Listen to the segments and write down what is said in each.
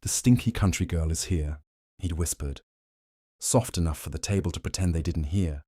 The stinky country girl is here, he'd whispered. Soft enough for the table to pretend they didn't hear.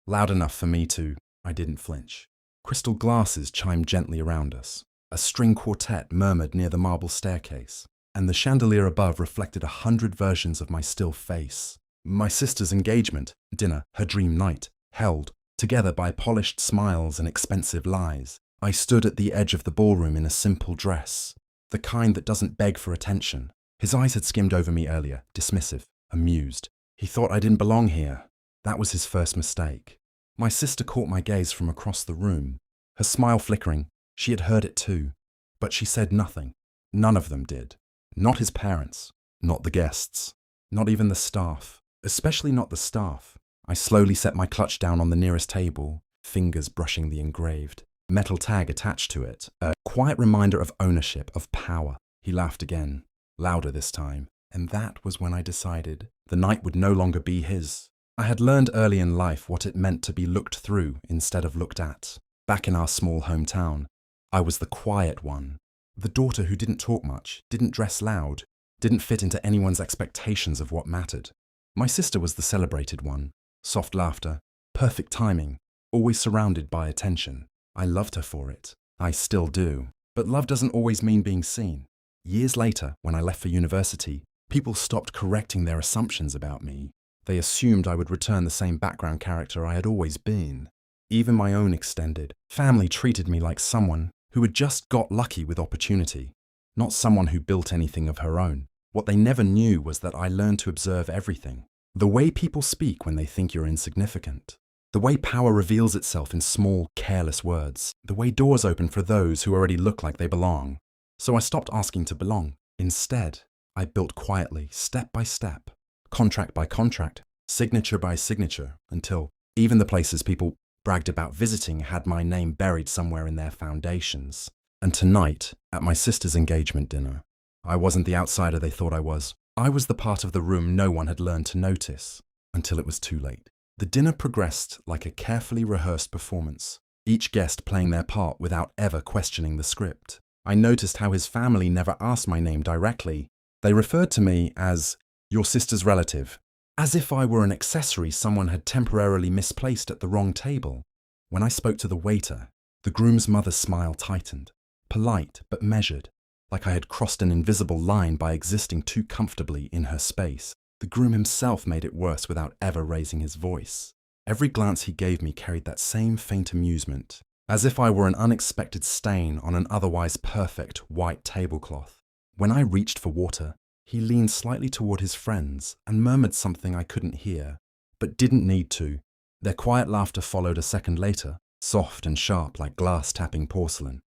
Loud enough for me to. I didn't flinch. Crystal glasses chimed gently around us. A string quartet murmured near the marble staircase, and the chandelier above reflected 100 versions of my still face. My sister's engagement, dinner, her dream night, held, together by polished smiles and expensive lies. I stood at the edge of the ballroom in a simple dress, the kind that doesn't beg for attention. His eyes had skimmed over me earlier, dismissive, amused. He thought I didn't belong here. That was his first mistake. My sister caught my gaze from across the room, her smile flickering. She had heard it too, but she said nothing. None of them did. Not his parents, not the guests, not even the staff, especially not the staff. I slowly set my clutch down on the nearest table, fingers brushing the engraved metal tag attached to it, a quiet reminder of ownership, of power. He laughed again, louder this time, and that was when I decided the night would no longer be his. I had learned early in life what it meant to be looked through instead of looked at. Back in our small hometown, I was the quiet one, the daughter who didn't talk much, didn't dress loud, didn't fit into anyone's expectations of what mattered. My sister was the celebrated one, soft laughter, perfect timing, always surrounded by attention. I loved her for it. I still do. But love doesn't always mean being seen. Years later, when I left for university, people stopped correcting their assumptions about me. They assumed I would return the same background character I had always been. Even my own extended family treated me like someone who had just got lucky with opportunity, not someone who built anything of her own. What they never knew was that I learned to observe everything. The way people speak when they think you're insignificant. The way power reveals itself in small, careless words. The way doors open for those who already look like they belong. So I stopped asking to belong. Instead, I built quietly, step by step, contract by contract, signature by signature, until even the places people bragged about visiting had my name buried somewhere in their foundations. And tonight, at my sister's engagement dinner, I wasn't the outsider they thought I was. I was the part of the room no one had learned to notice, until it was too late. The dinner progressed like a carefully rehearsed performance, each guest playing their part without ever questioning the script. I noticed how his family never asked my name directly. They referred to me as your sister's relative, as if I were an accessory someone had temporarily misplaced at the wrong table. When I spoke to the waiter, the groom's mother's smile tightened, polite but measured, like I had crossed an invisible line by existing too comfortably in her space. The groom himself made it worse without ever raising his voice. Every glance he gave me carried that same faint amusement, as if I were an unexpected stain on an otherwise perfect white tablecloth. When I reached for water, he leaned slightly toward his friends and murmured something I couldn't hear, but didn't need to. Their quiet laughter followed a second later, soft and sharp like glass tapping porcelain.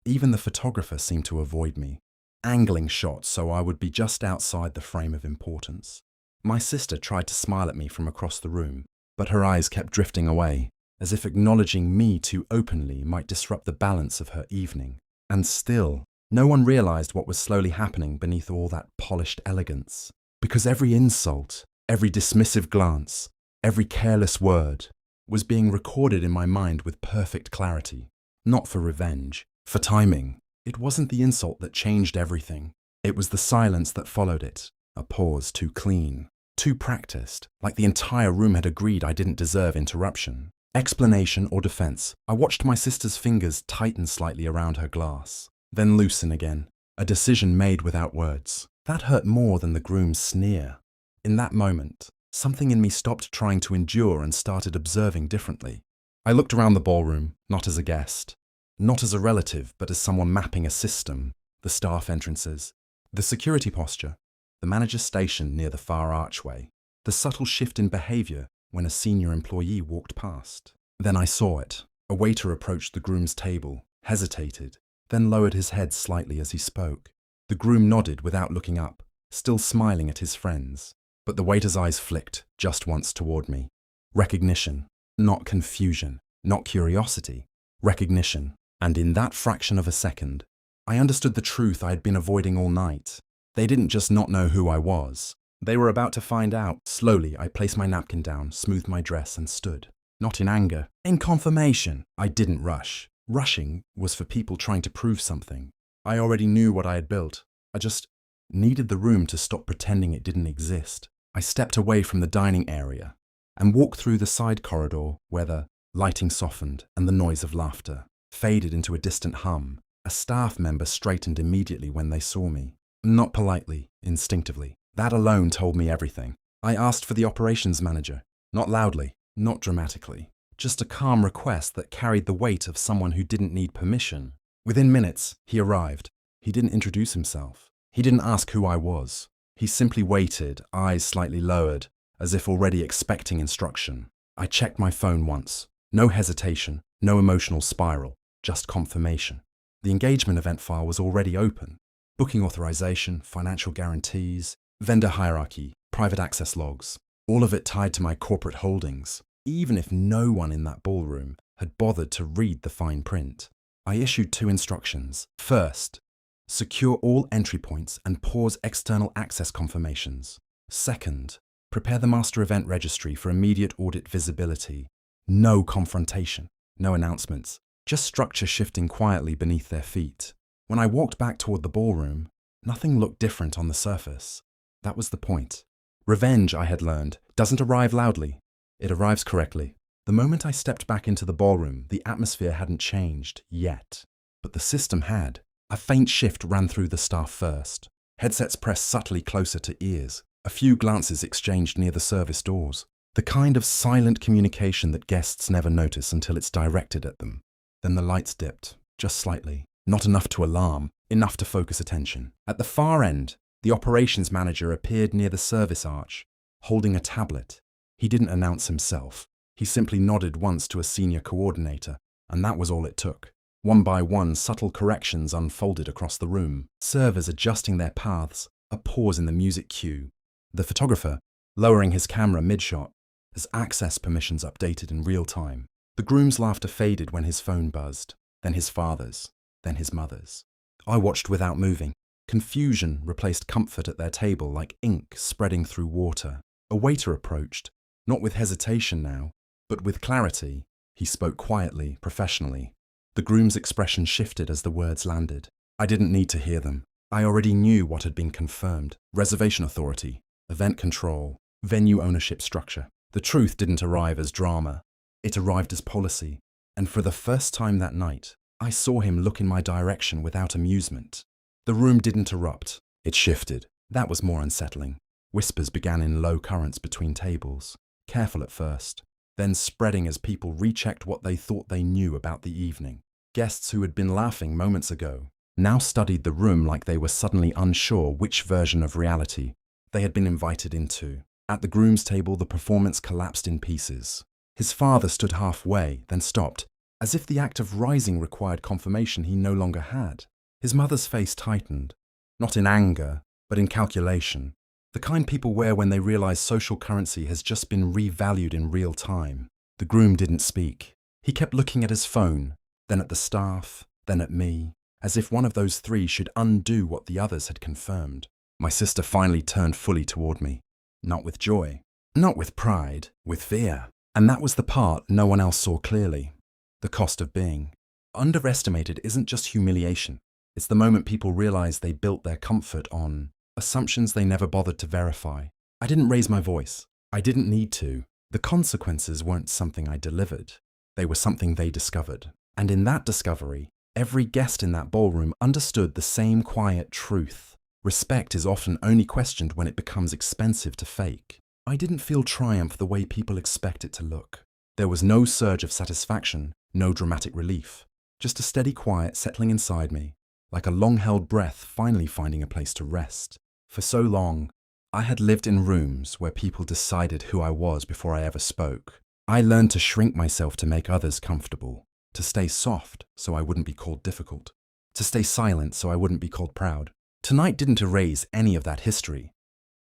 Even the photographer seemed to avoid me, angling shots so I would be just outside the frame of importance. My sister tried to smile at me from across the room, but her eyes kept drifting away, as if acknowledging me too openly might disrupt the balance of her evening. And still, no one realized what was slowly happening beneath all that polished elegance. Because every insult, every dismissive glance, every careless word was being recorded in my mind with perfect clarity. Not for revenge, for timing. It wasn't the insult that changed everything. It was the silence that followed it. A pause too clean, too practiced, like the entire room had agreed I didn't deserve interruption. Explanation or defense. I watched my sister's fingers tighten slightly around her glass, then loosen again. A decision made without words. That hurt more than the groom's sneer. In that moment, something in me stopped trying to endure and started observing differently. I looked around the ballroom, not as a guest, not as a relative, but as someone mapping a system. The staff entrances, the security posture, the manager's station near the far archway, the subtle shift in behavior when a senior employee walked past. Then I saw it. A waiter approached the groom's table, hesitated, then lowered his head slightly as he spoke. The groom nodded without looking up, still smiling at his friends. But the waiter's eyes flicked just once toward me. Recognition, not confusion, not curiosity. Recognition. And in that fraction of a second, I understood the truth I had been avoiding all night. They didn't just not know who I was. They were about to find out. Slowly, I placed my napkin down, smoothed my dress, and stood. Not in anger, in confirmation. I didn't rush. Rushing was for people trying to prove something. I already knew what I had built. I just needed the room to stop pretending it didn't exist. I stepped away from the dining area and walked through the side corridor where the lighting softened and the noise of laughter faded into a distant hum. A staff member straightened immediately when they saw me. Not politely, instinctively. That alone told me everything. I asked for the operations manager. Not loudly, not dramatically. Just a calm request that carried the weight of someone who didn't need permission. Within minutes, he arrived. He didn't introduce himself. He didn't ask who I was. He simply waited, eyes slightly lowered, as if already expecting instruction. I checked my phone once. No hesitation, no emotional spiral, just confirmation. The engagement event file was already open. Booking authorization, financial guarantees, vendor hierarchy, private access logs, all of it tied to my corporate holdings, even if no one in that ballroom had bothered to read the fine print. I issued 2 instructions. First, secure all entry points and pause external access confirmations. Second, prepare the master event registry for immediate audit visibility. No confrontation, no announcements, just structure shifting quietly beneath their feet. When I walked back toward the ballroom, nothing looked different on the surface. That was the point. Revenge, I had learned, doesn't arrive loudly. It arrives correctly. The moment I stepped back into the ballroom, the atmosphere hadn't changed yet. But the system had. A faint shift ran through the staff first. Headsets pressed subtly closer to ears. A few glances exchanged near the service doors. The kind of silent communication that guests never notice until it's directed at them. Then the lights dipped, just slightly. Not enough to alarm, enough to focus attention. At the far end, the operations manager appeared near the service arch, holding a tablet. He didn't announce himself. He simply nodded once to a senior coordinator, and that was all it took. One by one, subtle corrections unfolded across the room. Servers adjusting their paths, a pause in the music cue. The photographer, lowering his camera mid-shot, as access permissions updated in real time. The groom's laughter faded when his phone buzzed, then his father's, then his mother's. I watched without moving. Confusion replaced comfort at their table like ink spreading through water. A waiter approached, not with hesitation now, but with clarity. He spoke quietly, professionally. The groom's expression shifted as the words landed. I didn't need to hear them. I already knew what had been confirmed. Reservation authority, event control, venue ownership structure. The truth didn't arrive as drama. It arrived as policy, and for the first time that night, I saw him look in my direction without amusement. The room didn't erupt. It shifted. That was more unsettling. Whispers began in low currents between tables, careful at first, then spreading as people rechecked what they thought they knew about the evening. Guests who had been laughing moments ago now studied the room like they were suddenly unsure which version of reality they had been invited into. At the groom's table, the performance collapsed in pieces. His father stood halfway, then stopped, as if the act of rising required confirmation he no longer had. His mother's face tightened, not in anger, but in calculation. The kind people wear when they realize social currency has just been revalued in real time. The groom didn't speak. He kept looking at his phone, then at the staff, then at me, as if one of those 3 should undo what the others had confirmed. My sister finally turned fully toward me. Not with joy, not with pride, with fear. And that was the part no one else saw clearly. The cost of being underestimated isn't just humiliation. It's the moment people realize they built their comfort on assumptions they never bothered to verify. I didn't raise my voice. I didn't need to. The consequences weren't something I delivered. They were something they discovered. And in that discovery, every guest in that ballroom understood the same quiet truth. Respect is often only questioned when it becomes expensive to fake. I didn't feel triumph the way people expect it to look. There was no surge of satisfaction, no dramatic relief. Just a steady quiet settling inside me, like a long-held breath finally finding a place to rest. For so long, I had lived in rooms where people decided who I was before I ever spoke. I learned to shrink myself to make others comfortable, to stay soft so I wouldn't be called difficult, to stay silent so I wouldn't be called proud. Tonight didn't erase any of that history,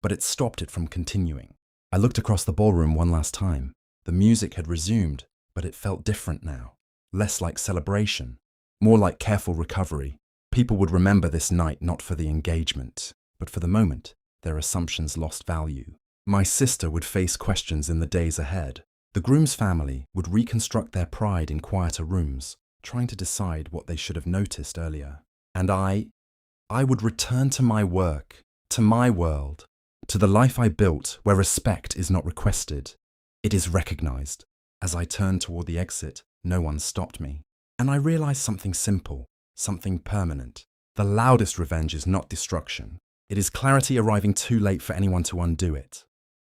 but it stopped it from continuing. I looked across the ballroom one last time. The music had resumed, but it felt different now. Less like celebration, more like careful recovery. People would remember this night not for the engagement, but for the moment their assumptions lost value. My sister would face questions in the days ahead. The groom's family would reconstruct their pride in quieter rooms, trying to decide what they should have noticed earlier. And I would return to my work, To my world, to the life I built where respect is not requested, it is recognized. As I turned toward the exit, no one stopped me. And I realized something simple, something permanent. The loudest revenge is not destruction. It is clarity arriving too late for anyone to undo it.